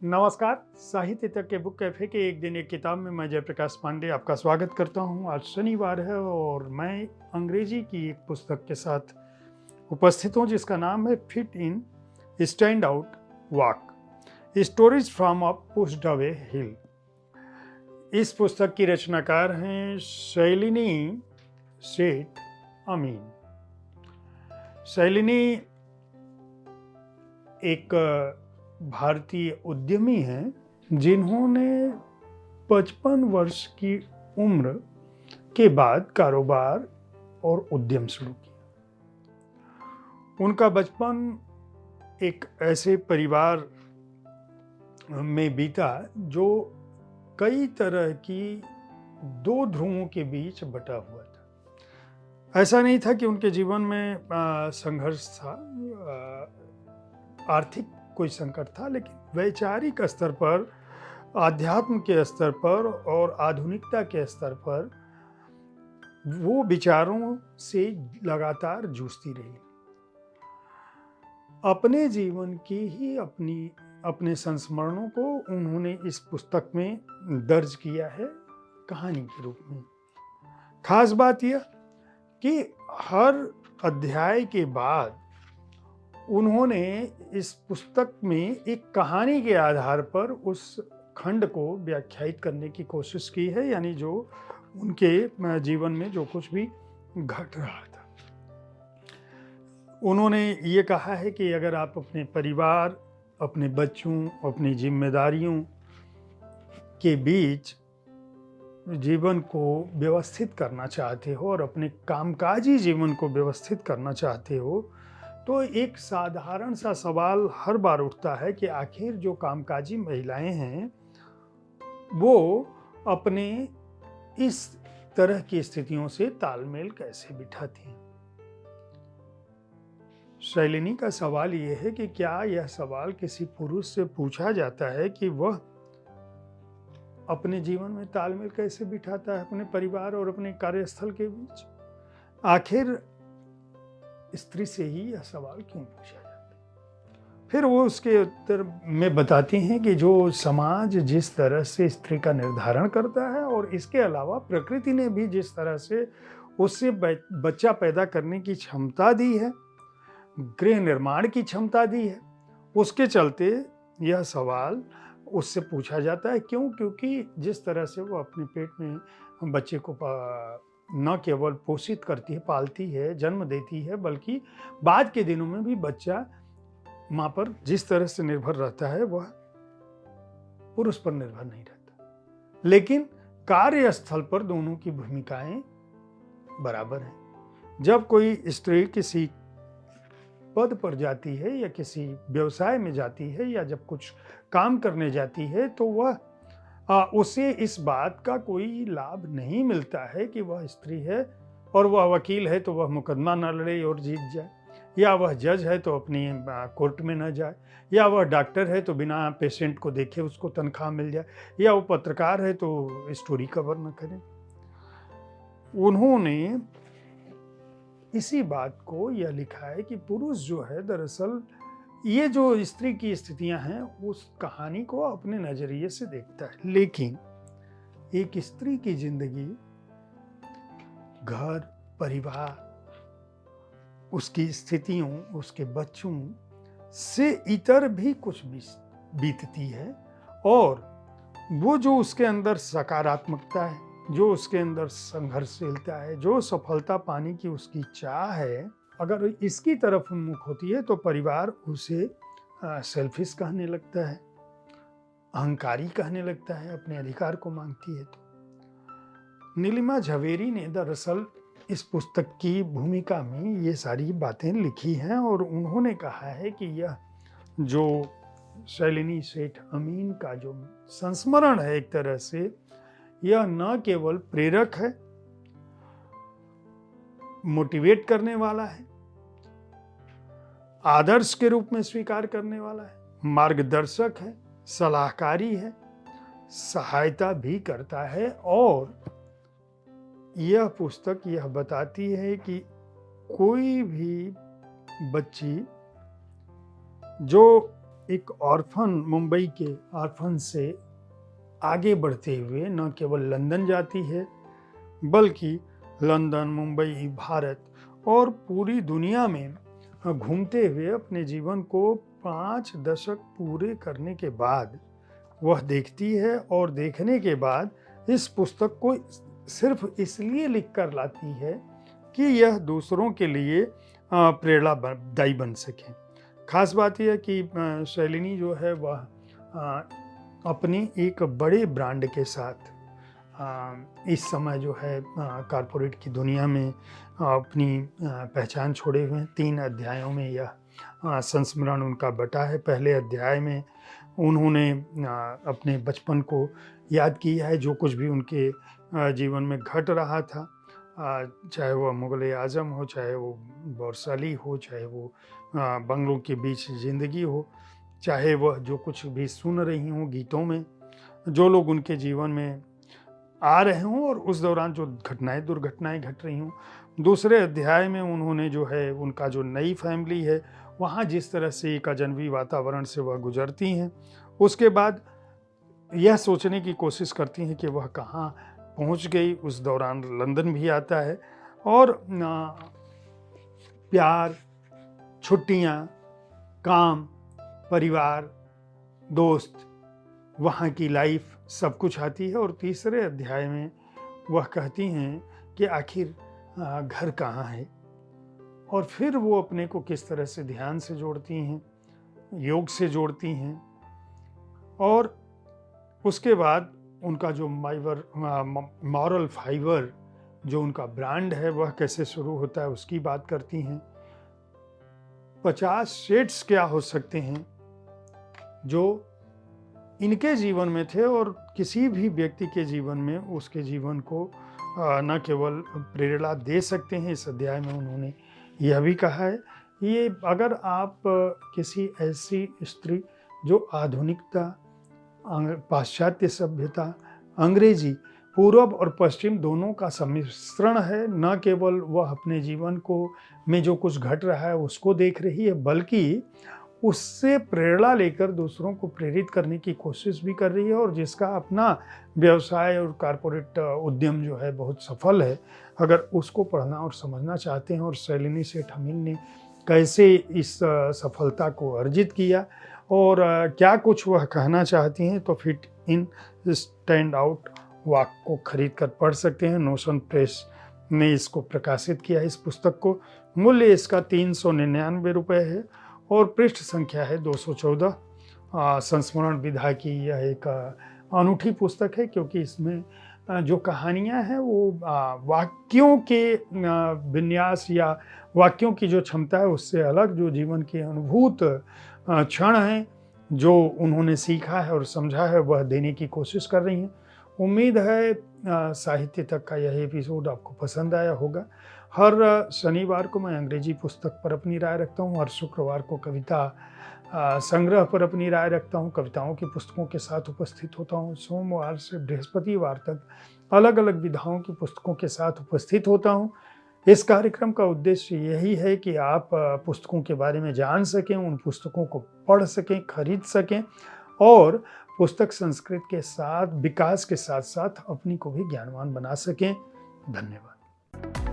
नमस्कार। साहित्य तक के बुक कैफ़े के एक दिन एक किताब में मैं जयप्रकाश पांडे आपका स्वागत करता हूं। आज शनिवार है और मैं अंग्रेजी की एक पुस्तक के साथ उपस्थित हूं जिसका नाम है fit in stand out walk stories from a pushed away hill. इस पुस्तक की रचनाकार हैं शैलिनी सेठ अमीन। शैलिनी एक भारतीय उद्यमी हैं जिन्होंने 55 वर्ष की उम्र के बाद कारोबार और उद्यम शुरू किया। उनका बचपन एक ऐसे परिवार में बीता जो कई तरह की दो ध्रुवों के बीच बटा हुआ था। ऐसा नहीं था कि उनके जीवन में संघर्ष था, आर्थिक कोई संकट था, लेकिन वैचारिक स्तर पर, आध्यात्म के स्तर पर और आधुनिकता के स्तर पर वो विचारों से लगातार जूझती रही। अपने जीवन की ही अपने संस्मरणों को उन्होंने इस पुस्तक में दर्ज किया है कहानी के रूप में। खास बात यह कि हर अध्याय के बाद उन्होंने इस पुस्तक में एक कहानी के आधार पर उस खंड को व्याख्यायित करने की कोशिश की है, यानी जो उनके जीवन में जो कुछ भी घट रहा था। उन्होंने ये कहा है कि अगर आप अपने परिवार, अपने बच्चों, अपनी जिम्मेदारियों के बीच जीवन को व्यवस्थित करना चाहते हो और अपने कामकाजी जीवन को व्यवस्थित करना चाहते हो, तो एक साधारण सा सवाल हर बार उठता है कि आखिर जो कामकाजी महिलाएं हैं वो अपने इस तरह की स्थितियों से तालमेल कैसे बिठाती हैं। शैलिनी का सवाल यह है कि क्या यह सवाल किसी पुरुष से पूछा जाता है कि वह अपने जीवन में तालमेल कैसे बिठाता है अपने परिवार और अपने कार्यस्थल के बीच। आखिर स्त्री से ही यह सवाल क्यों पूछा जाता है। फिर वो उसके उत्तर में बताती हैं कि जो समाज जिस तरह से स्त्री का निर्धारण करता है और इसके अलावा प्रकृति ने भी जिस तरह से उससे बच्चा पैदा करने की क्षमता दी है, गृह निर्माण की क्षमता दी है, उसके चलते यह सवाल उससे पूछा जाता है। क्यों? क्योंकि जिस तरह से वो अपने पेट में बच्चे को न केवल पोषित करती है, पालती है, जन्म देती है, बल्कि बाद के दिनों में भी बच्चा माँ पर जिस तरह से निर्भर रहता है वह पुरुष पर निर्भर नहीं रहता। लेकिन कार्यस्थल पर दोनों की भूमिकाएं बराबर हैं। जब कोई स्त्री किसी पद पर जाती है या किसी व्यवसाय में जाती है या जब कुछ काम करने जाती है तो वह उसे इस बात का कोई लाभ नहीं मिलता है कि वह स्त्री है और वह वकील है तो वह मुकदमा न लड़े और जीत जाए, या वह जज है तो अपनी कोर्ट में न जाए, या वह डॉक्टर है तो बिना पेशेंट को देखे उसको तनख्वाह मिल जाए, या वो पत्रकार है तो स्टोरी कवर न करे। उन्होंने इसी बात को यह लिखा है कि पुरुष जो है दरअसल ये जो स्त्री की स्थितियां हैं उस कहानी को अपने नजरिए से देखता है, लेकिन एक स्त्री की जिंदगी, घर, परिवार, उसकी स्थितियों, उसके बच्चों से इतर भी कुछ बीतती है, और वो जो उसके अंदर सकारात्मकता है, जो उसके अंदर संघर्षशीलता है, जो सफलता पाने की उसकी चाह है, अगर इसकी तरफ उन्मुख होती है तो परिवार उसे सेल्फिश कहने लगता है, अहंकारी कहने लगता है, अपने अधिकार को मांगती है। तो नीलिमा झवेरी ने दरअसल इस पुस्तक की भूमिका में ये सारी बातें लिखी हैं और उन्होंने कहा है कि यह जो शैलिनी सेठ अमीन का जो संस्मरण है एक तरह से, यह न केवल प्रेरक है, मोटिवेट करने वाला है, आदर्श के रूप में स्वीकार करने वाला है, मार्गदर्शक है, सलाहकारी है, सहायता भी करता है। और यह पुस्तक यह बताती है कि कोई भी बच्ची जो एक ऑर्फन, मुंबई के ऑर्फन से आगे बढ़ते हुए न केवल लंदन जाती है, बल्कि लंदन, मुंबई, भारत और पूरी दुनिया में घूमते हुए अपने जीवन को 5 दशक पूरे करने के बाद वह देखती है, और देखने के बाद इस पुस्तक को सिर्फ इसलिए लिख कर लाती है कि यह दूसरों के लिए प्रेरणादायी बन सके। खास बात यह है कि शैलिनी जो है वह अपनी एक बड़े ब्रांड के साथ इस समय जो है कॉरपोरेट की दुनिया में अपनी पहचान छोड़े हुए हैं। 3 अध्यायों में यह संस्मरण उनका बटा है। पहले अध्याय में उन्होंने अपने बचपन को याद किया है, जो कुछ भी उनके जीवन में घट रहा था, चाहे वह मुग़ल आज़म हो, चाहे वो बौरसाली हो, चाहे वो बंगलों के बीच ज़िंदगी हो, चाहे वह जो कुछ भी सुन रही हों गीतों में, जो लोग उनके जीवन में आ रहे हों और उस दौरान जो दुर्घटनाएं घट रही हों। दूसरे अध्याय में उन्होंने जो है उनका जो नई फैमिली है, वहाँ जिस तरह से एक अजनबी वातावरण से वह गुजरती हैं, उसके बाद यह सोचने की कोशिश करती हैं कि वह कहाँ पहुँच गई। उस दौरान लंदन भी आता है, और प्यार, छुट्टियाँ, काम, परिवार, दोस्त, वहाँ की लाइफ सब कुछ आती है। और तीसरे अध्याय में वह कहती हैं कि आखिर घर कहाँ है, और फिर वो अपने को किस तरह से ध्यान से जोड़ती हैं, योग से जोड़ती हैं, और उसके बाद उनका जो मॉरल फाइबर जो उनका ब्रांड है वह कैसे शुरू होता है उसकी बात करती हैं। 50 शेड्स क्या हो सकते हैं जो इनके जीवन में थे, और किसी भी व्यक्ति के जीवन में उसके जीवन को न केवल प्रेरणा दे सकते हैं। इस अध्याय में उन्होंने यह भी कहा है, ये अगर आप किसी ऐसी स्त्री जो आधुनिकता, पाश्चात्य सभ्यता, अंग्रेजी, पूर्व और पश्चिम दोनों का सम्मिश्रण है, न केवल वह अपने जीवन को में जो कुछ घट रहा है उसको देख रही है, बल्कि उससे प्रेरणा लेकर दूसरों को प्रेरित करने की कोशिश भी कर रही है, और जिसका अपना व्यवसाय और कॉरपोरेट उद्यम जो है बहुत सफल है। अगर उसको पढ़ना और समझना चाहते हैं, और शैलिनी सेठ हमिल ने कैसे इस सफलता को अर्जित किया और क्या कुछ वह कहना चाहती हैं, तो फिट इन स्टैंड आउट वाक को खरीद कर पढ़ सकते हैं। नोशन प्रेस ने इसको प्रकाशित किया है। इस पुस्तक को मूल्य इसका 399 रुपये है, और पृष्ठ संख्या है 214। संस्मरण विधा की यह एक अनूठी पुस्तक है, क्योंकि इसमें जो कहानियाँ हैं वो वाक्यों के विन्यास या वाक्यों की जो क्षमता है उससे अलग, जो जीवन के अनुभूत क्षण हैं जो उन्होंने सीखा है और समझा है, वह देने की कोशिश कर रही हैं। उम्मीद है साहित्य तक का यह एपिसोड आपको पसंद आया होगा। हर शनिवार को मैं अंग्रेजी पुस्तक पर अपनी राय रखता हूँ, हर शुक्रवार को कविता संग्रह पर अपनी राय रखता हूँ, कविताओं की पुस्तकों के साथ उपस्थित होता हूँ। सोमवार से बृहस्पतिवार तक अलग अलग विधाओं की पुस्तकों के साथ उपस्थित होता हूँ। इस कार्यक्रम का उद्देश्य यही है कि आप पुस्तकों के बारे में जान सकें, उन पुस्तकों को पढ़ सकें, खरीद सकें, और पुस्तक संस्कृत के साथ, विकास के साथ साथ अपनी को भी ज्ञानवान बना सकें। धन्यवाद।